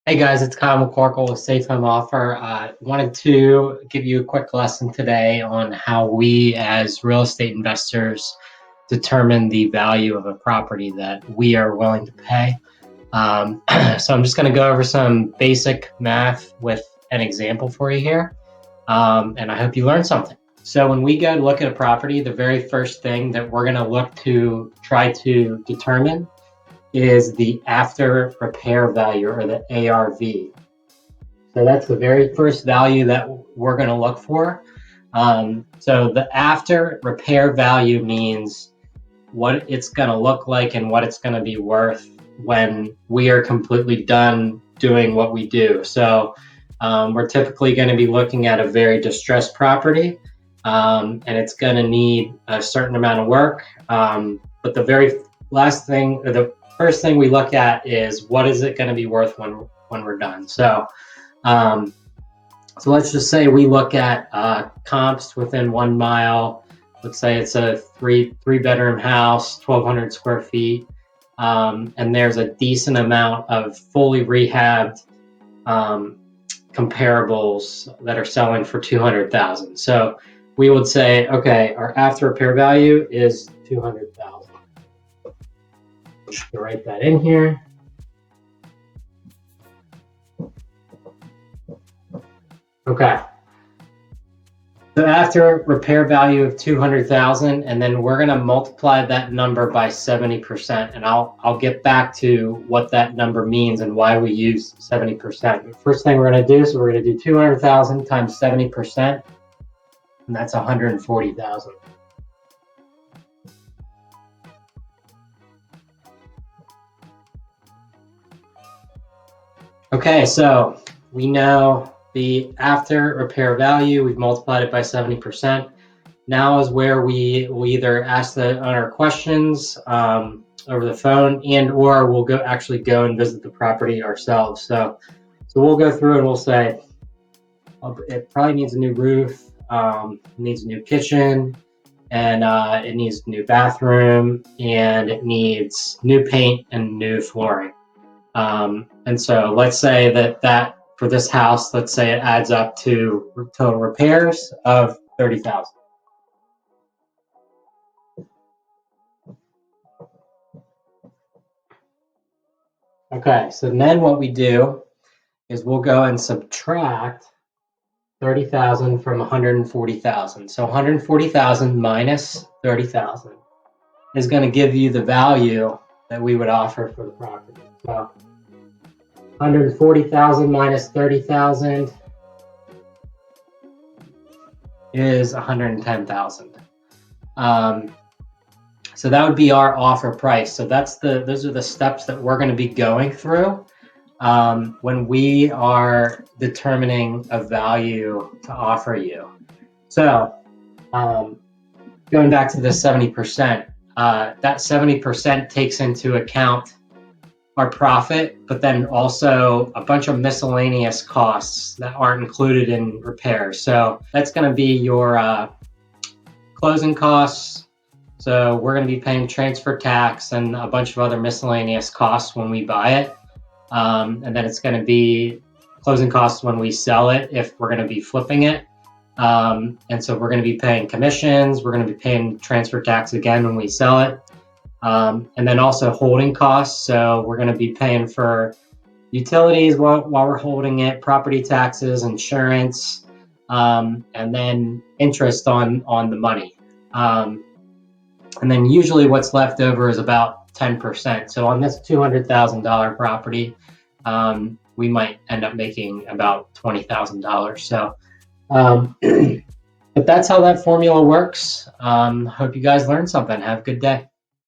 Hey guys, it's Kyle McCorkle with Safe Home Offer. Wanted to give you a quick lesson today on how we as real estate investors determine the value of a property that we are willing to pay. So I'm just going to go over some basic math with an example for you here, and I hope you learned something. So when we go to look at a property, the very first thing that we're going to look to try to determine is the after repair value, or the ARV. So that's the very first value that we're going to look for. So the after repair value means what it's going to look like and what it's going to be worth when we are completely done doing what we do. So we're typically going to be looking at a very distressed property, and it's going to need a certain amount of work. But the very last thing, or the first thing we look at, is what is it going to be worth when we're done. So let's just say we look at comps within 1 mile. Let's say it's a three bedroom house, 1,200 square feet, and there's a decent amount of fully rehabbed comparables that are selling for 200,000. So we would say, okay, our after repair value is 200,000. Just write that in here. Okay. So after repair value of 200,000, and then we're going to multiply that number by 70%, and I'll get back to what that number means and why we use 70%. But first thing we're going to do is we're going to do 200,000 times 70%, and that's 140,000. Okay, so we know the after repair value, we've multiplied it by 70%. Now is where we will either ask the owner questions over the phone, and or we'll actually go and visit the property ourselves. So we'll go through and we'll say, it probably needs a new roof, needs a new kitchen, and it needs a new bathroom, and it needs new paint and new flooring. And so let's say that for this house, let's say it adds up to total repairs of 30,000. Okay, so then what we do is we'll go and subtract 30,000 from 140,000. So 140,000 minus 30,000 is going to give you the value that we would offer for the property. So 140,000 minus 30,000 is 110,000. So that would be our offer price. So those are the steps that we're going to be going through when we are determining a value to offer you. So going back to the 70%, that 70% takes into account our profit, but then also a bunch of miscellaneous costs that aren't included in repairs. So that's going to be your closing costs. So we're going to be paying transfer tax and a bunch of other miscellaneous costs when we buy it. And then it's going to be closing costs when we sell it, if we're going to be flipping it. And so we're going to be paying commissions. We're going to be paying transfer tax again when we sell it. And then also holding costs. So we're going to be paying for utilities while we're holding it, property taxes, insurance, and then interest on the money. And then usually what's left over is about 10%. So on this $200,000 property, we might end up making about $20,000. So, but that's how that formula works. Hope you guys learned something. Have a good day.